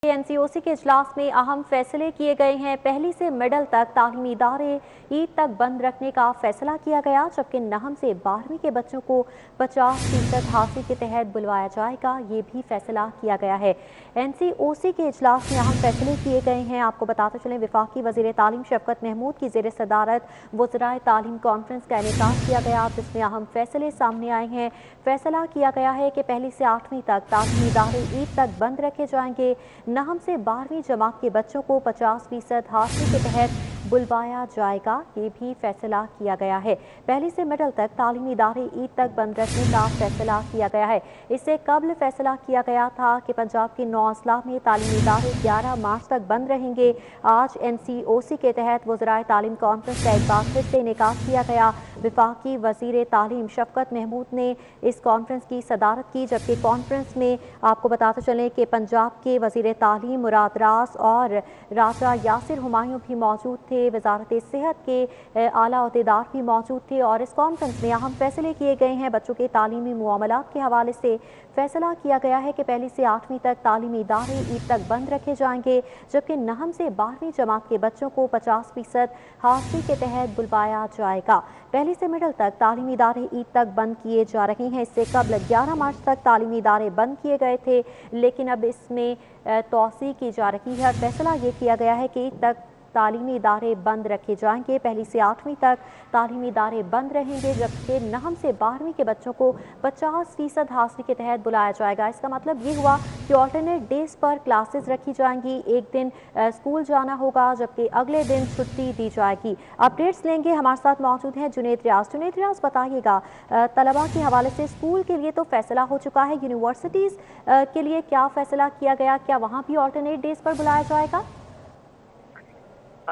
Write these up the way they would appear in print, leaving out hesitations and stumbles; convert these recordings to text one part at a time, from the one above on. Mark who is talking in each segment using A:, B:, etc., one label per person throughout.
A: NCOC के इजलास में अहम फैसले किए गए हैं। पहली से मिडल तक तालीमी इदारे ईद तक बंद रखने का फैसला किया गया, जबकि नहम से 12वीं के बच्चों को 50% हासिल के तहत बुलवाया जाएगा, ये भी फैसला किया गया है। एनसीओसी के इजलास में अहम फैसले किए गए हैं। आपको बताते चलें, वफाकी वज़ीर तालीम शफकत महमूद की ज़ेर सदारत वज़राए तालीम कॉन्फ्रेंस का इनेकाद किया गया, जिसमें अहम फैसले सामने आए हैं। फैसला किया गया है कि पहली से 8वीं तक तालीमी इदारे ईद तक बंद रखे जाएंगे। नहम से 12वीं जमात के बच्चों को 50% हासिल के तहत बुलवाया जाएगा, ये भी फैसला किया गया है। पहली से मिडल तक तालीमी इदारे ईद तक बंद रखने का फैसला किया गया है। इससे कबल फैसला किया गया था कि पंजाब के 9 अजला में तालीमी इदारे 11 मार्च तक बंद रहेंगे। आज एनसीओसी के तहत वज़राए तालीम कॉन्फ्रेंस का एक बार फिर से इनेकाद किया गया। वफाकी वज़ीर तालीम शफकत महमूद ने इस कॉन्फ्रेंस की सदारत की, जबकि कॉन्फ्रेंस में आपको बताते चलें कि पंजाब के वज़ीर तालीम मुराद रास और राजा यासिर हुमायूं भी मौजूद थे। वजारत सेहत के आला अहदेदार भी मौजूद थे और इस कॉन्फ्रेंस में अहम फैसले किए गए हैं। बच्चों के तालीमी मुआमलात के हवाले से फैसला किया गया है कि पहली से 8वीं तक तालीमी इदारे ईद तक बंद रखे जाएंगे, जबकि नहम से 12वीं जमात के बच्चों को 50% हासिल के तहत बुलवाया जाएगा। पहली से मिडल तक तालीमी इदारे ईद तक बंद किए जा रहे हैं। इससे कबल 11 मार्च तक तालीमी इदारे बंद किए गए थे, लेकिन अब इसमें तोसी की जा रही है। फैसला ये किया गया है कि ईद तक तालीमी इदारे बंद रखे जाएंगे। पहली से 8वीं तक तालीमी इदारे बंद रहेंगे, जबकि नहम से 12वीं के बच्चों को 50% हासिल के तहत बुलाया जाएगा। इसका मतलब ये हुआ कि ऑल्टरनेट डेज पर क्लासेस रखी जाएंगी। एक दिन स्कूल जाना होगा, जबकि अगले दिन छुट्टी दी जाएगी। अपडेट्स लेंगे, हमारे साथ मौजूद हैं जुनेद रियाज, बताइएगा तलबा के हवाले से स्कूल के लिए तो फैसला हो चुका है, यूनिवर्सिटीज़ के लिए क्या फैसला किया गया? क्या वहाँ भी ऑल्टरनेट डेज पर बुलाया जाएगा?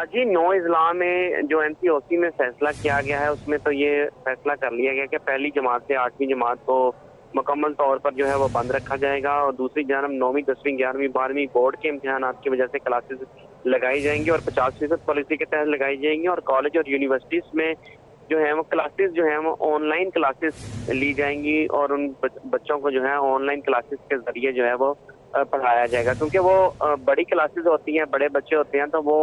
B: जी, 9 अजला में जो एनसीओसी में फैसला किया गया है, उसमें तो ये फैसला कर लिया गया कि पहली जमात से 8वीं जमात को मुकम्मल तौर पर जो है वो बंद रखा जाएगा और दूसरी जानब 9वीं 10वीं 11वीं 12वीं बोर्ड के इम्तिहान की वजह से क्लासेस लगाई जाएंगी और 50% पॉलिसी के तहत लगाई जाएंगी। और कॉलेज और यूनिवर्सिटीज़ में जो है वो क्लासेस जो है वो ऑनलाइन क्लासेस ली जाएंगी और उन बच्चों को जो है ऑनलाइन क्लासेस के जरिए जो है वो पढ़ाया जाएगा, क्योंकि वो बड़ी क्लासेस होती हैं, बड़े बच्चे होते हैं, तो वो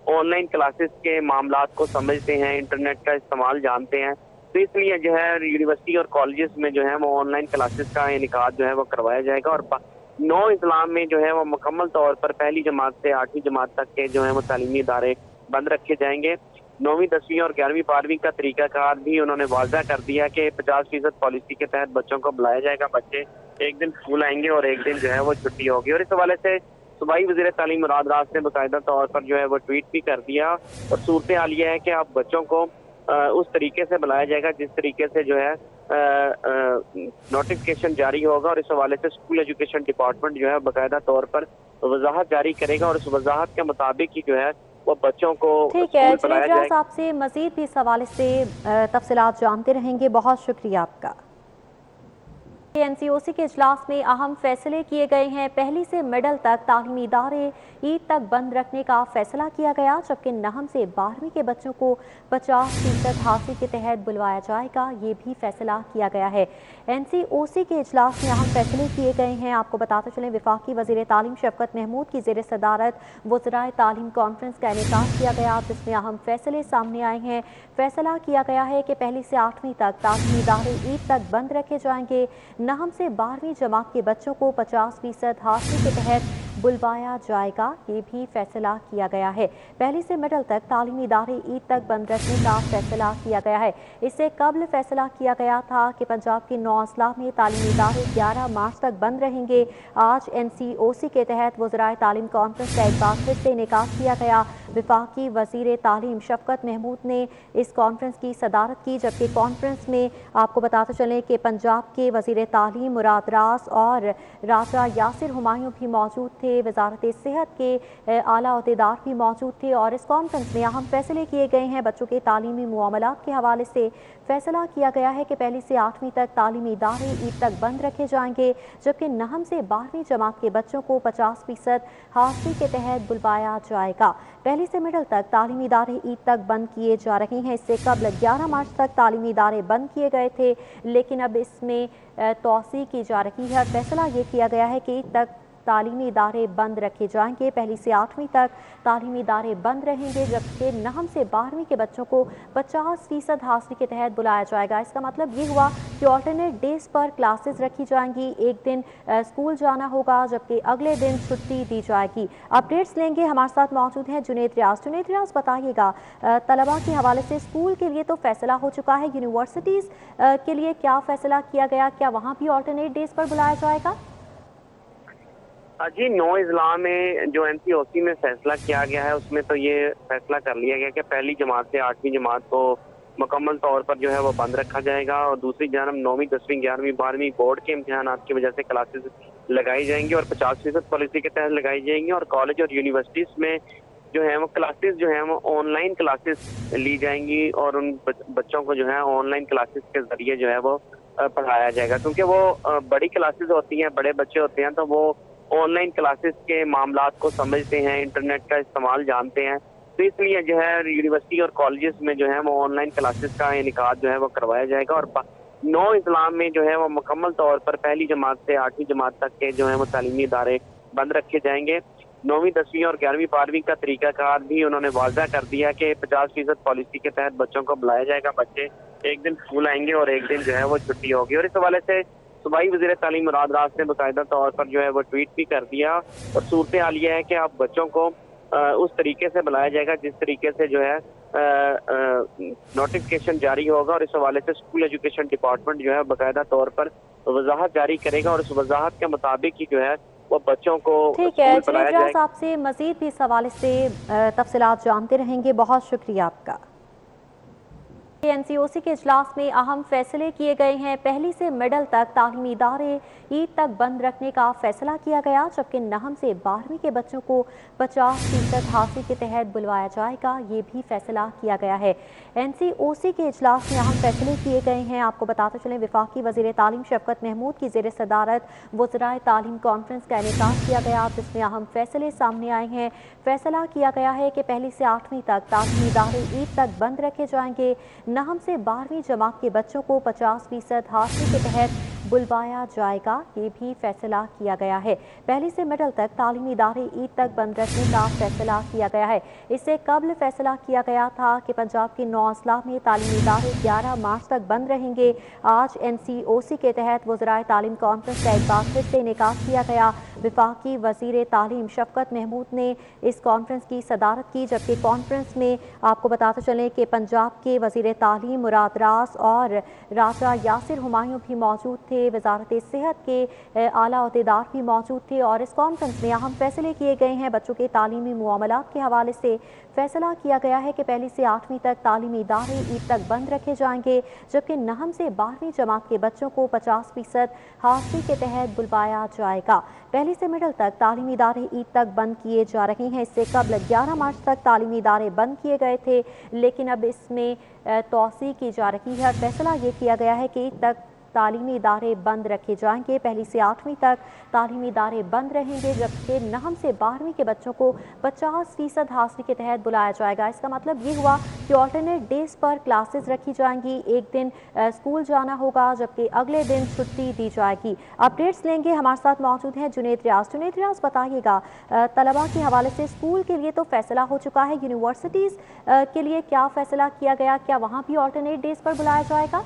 B: ऑनलाइन क्लासेस के मामलात को समझते हैं, इंटरनेट का इस्तेमाल जानते हैं, तो इसलिए जो है यूनिवर्सिटी और कॉलेजेस में जो है वो ऑनलाइन क्लासेस का इनेकाद जो है वो करवाया जाएगा। और 9 अजला में जो है वो मुकम्मल तौर पर पहली जमात से 8वीं जमात तक के जो है वो तालीमी इदारे बंद रखे जाएंगे। 9वीं 10वीं और 11वीं 12वीं का तरीकाकार भी उन्होंने वाज़ा कर दिया कि 50% पॉलिसी के तहत बच्चों को बुलाया जाएगा। बच्चे एक दिन स्कूल आएंगे और एक दिन जो है वो छुट्टी होगी। और इस हवाले से सूबाई वज़ीर तालीम मुराद रास ने बाकायदा तौर पर जो है वो ट्वीट भी कर दिया और सूरत हाल ये है कि अब बच्चों को उस तरीके से बुलाया जाएगा जिस तरीके से जो है नोटिफिकेशन जारी होगा। और इस हवाले से स्कूल एजुकेशन डिपार्टमेंट जो है बाकायदा तौर पर वजाहत जारी करेगा और उस वजाहत के मुताबिक ही जो है वो बच्चों को
A: ठीक है। जुनेद आपसे मजीद भी इस हवाले से तफसीलात जानते रहेंगे। बहुत शुक्रिया आपका। एनसीओसी के इजलास में अहम फैसले किए गए हैं। पहली से मिडल तक तालीमी इदारे ईद तक बंद रखने का फैसला किया गया, जबकि नहम से 12वीं के बच्चों को 50% हासिल के तहत बुलवाया जाएगा, ये भी फैसला किया गया है। एनसीओसी के इजलास में अहम फैसले किए गए हैं। आपको बताते चलें, वफाकी वज़ीर तालीम शफकत महमूद की ज़ेर सदारत वज़राए तालीम कॉन्फ्रेंस का इनेकाद किया गया, जिसमें अहम फैसले सामने आए हैं। फैसला किया गया है कि पहली से 8वीं तक तालीमी इदारे ईद तक बंद रखे जाएंगे। नहम से 12वीं जमात के बच्चों को 50% हासिल के तहत बुलवाया जाएगा, ये भी फैसला किया गया है। पहली से मिडल तक तालीमी इदारे ईद तक बंद रखने का फैसला किया गया है। इससे कबल फैसला किया गया था कि पंजाब के 9 अजला में तालीमी इदारे 11 मार्च तक बंद रहेंगे। आज एनसीओसी के तहत वज़राए तालीम कॉन्फ्रेंस का एक बार फिर से इनेकाद किया गया। वफाकी वज़ीर तालीम शफकत महमूद ने इस कॉन्फ्रेंस की सदारत की, जबकि कॉन्फ्रेंस में आपको बताते चलें कि पंजाब के वज़ीर तालीम मुराद रास और राजा यासिर हुमायूं भी मौजूद थे। वजारत सेहत के आला अहदेदार भी मौजूद थे और इस कॉन्फ्रेंस में अहम फैसले किए गए हैं। बच्चों के तालीमी मुआमलात के हवाले से फैसला किया गया है कि पहली से 8वीं तक तालीमी इदारे ईद तक बंद रखे जाएंगे, जबकि नहम से 12वीं जमात के बच्चों को 50% हासिल के तहत बुलवाया जाएगा। पहली से मिडल तक तालीमी इदारे ईद तक बंद किए जा रहे हैं। इससे कबल 11 मार्च तक तालीमी इदारे बंद किए गए थे, लेकिन अब इसमें तोसी की जा रही है। फैसला ये किया गया है कि ईद तक तालीमी इदारे बंद रखे जाएंगे। पहली से 8वीं तक तालीमी इदारे बंद रहेंगे, जबकि नहम से 12वीं के बच्चों को 50% हाजिरी के तहत बुलाया जाएगा। इसका मतलब ये हुआ कि ऑल्टरनेट डेज पर क्लासेस रखी जाएंगी। एक दिन स्कूल जाना होगा, जबकि अगले दिन छुट्टी दी जाएगी। अपडेट्स लेंगे, हमारे साथ मौजूद हैं जुनेद रियाज। बताइएगा, तलबा के हवाले से स्कूल के लिए तो फैसला हो चुका है, यूनिवर्सिटीज़ के लिए क्या फैसला किया गया? क्या वहाँ भी ऑल्टरनेट डेज पर बुलाया जाएगा?
B: जी, 9 अजला में जो NCOC में फैसला किया गया है उसमें तो ये फैसला कर लिया गया कि पहली जमात से 8वीं जमात को मुकम्मल तौर पर जो है वो बंद रखा जाएगा और दूसरी जानब 9वीं 10वीं 11वीं 12वीं बोर्ड के इम्तिहान की वजह से क्लासेस लगाई जाएंगी और 50% पॉलिसी के तहत लगाई जाएंगी। और कॉलेज और यूनिवर्सिटीज़ में जो है वो क्लासेस जो है वो ऑनलाइन क्लासेस ली जाएंगी और उन बच्चों को जो है ऑनलाइन क्लासेस के जरिए जो है वो पढ़ाया जाएगा, क्योंकि वो बड़ी क्लासेस होती हैं, बड़े बच्चे होते हैं, तो वो ऑनलाइन क्लासेस के मामलात को समझते हैं, इंटरनेट का इस्तेमाल जानते हैं, तो इसलिए जो है यूनिवर्सिटी और कॉलेजेस में जो है वो ऑनलाइन क्लासेस का इनेकाद जो है वो करवाया जाएगा। और 9 अजला में जो है वो मुकम्मल तौर पर पहली जमात से 8वीं जमात तक के जो है वो तालीमी इदारे बंद रखे जाएंगे। 9वीं 10वीं और 11वीं 12वीं का तरीकाकार भी उन्होंने वाज़ा कर दिया कि 50% पॉलिसी के तहत बच्चों को बुलाया जाएगा। बच्चे एक दिन स्कूल आएंगे और एक दिन जो है वो छुट्टी होगी। और इस हवाले से सूबाई वज़ीर तालीम मुराद राज ने बाकायदा तौर पर जो है वो ट्वीट भी कर दिया और सूरत हाल ये है कि अब बच्चों को उस तरीके से बुलाया जाएगा जिस तरीके से जो है नोटिफिकेशन जारी होगा। और इस हवाले से स्कूल एजुकेशन डिपार्टमेंट जो है बाकायदा तौर पर वजाहत जारी करेगा और उस वजाहत के मुताबिक ही जो है वो बच्चों को
A: ठीक है। जुनेद रियाज, आपसे मजीद भी इस हवाले से तफसीलात जानते रहेंगे। बहुत शुक्रिया आपका। NCOC के इजलास में अहम फैसले किए गए हैं। पहली से मिडल तक तालीमी इदारे ईद तक बंद रखने का फैसला किया गया, जबकि नहम से 12वीं के बच्चों को 50% हाजिरी के तहत बुलवाया जाएगा। ये भी फैसला किया गया है। NCOC के इजलास में अहम फैसले किए गए हैं। आपको बताते चलें, वफाकी वज़ीर तालीम शफकत महमूद की ज़ेर सदारत वज़राए तालीम कॉन्फ्रेंस का इनेकाद किया गया, जिसमें अहम फैसले सामने आए हैं। फैसला किया गया है कि पहली से 8वीं तक तालीमी इदारे ईद तक बंद रखे जाएंगे। नहम से 12वीं जमात के बच्चों को 50% हाजिरी के तहत बुलवाया जाएगा। ये भी फैसला किया गया है। पहली से मिडल तक तालीमी इदारे ईद तक बंद रखने का फैसला किया गया है। इससे कबल फैसला किया गया था कि पंजाब के 9 अजला में तालीमी इदारे 11 मार्च तक बंद रहेंगे। आज NCOC के तहत वज़राए तालीम कॉन्फ्रेंस का एक बार फिर से इनेकाद किया गया। वफाकी वज़ीर तालीम शफकत महमूद ने इस कॉन्फ्रेंस की सदारत की, जबकि कॉन्फ्रेंस में आपको बताते चलें कि पंजाब के वज़ीर तालीम मुराद राज और राजा यासिर हुमायूं भी मौजूद थे। वजारत सेहत के आला अहदेदार भी मौजूद थे और इस कॉन्फ्रेंस में अहम फैसले किए गए हैं। बच्चों के तालीमी मामलात के हवाले से फैसला किया गया है कि पहली से 8वीं तक तालीमी इदारे ईद तक बंद रखे जाएंगे, जबकि नहम से 12वीं जमात के बच्चों को 50% हाजिरी के तहत बुलवाया जाएगा। पहली से मिडल तक तालीमी इदारे ईद तक बंद किए जा रहे हैं। इससे कबल 11 मार्च तक तालीमी इदारे बंद किए गए थे, लेकिन अब इसमें तोसी की जा रही है और फैसला ये किया गया है कि ईद तक तालीमी इदारे बंद रखे जाएंगे। पहली से 8वीं तक तालीमी इदारे बंद रहेंगे, जबकि नहम से 12वीं के बच्चों को 50% हाजिरी के तहत बुलाया जाएगा। इसका मतलब ये हुआ कि ऑल्टरनेट डेज पर क्लासेस रखी जाएंगी। एक दिन स्कूल जाना होगा, जबकि अगले दिन छुट्टी दी जाएगी। अपडेट्स लेंगे, हमारे साथ मौजूद हैं जुनेद रियाज। बताइएगा, तलबा के हवाले से स्कूल के लिए तो फैसला हो चुका है, यूनिवर्सिटीज़ के लिए क्या फैसला किया गया? क्या वहाँ भी ऑल्टरनेट डेज पर बुलाया जाएगा?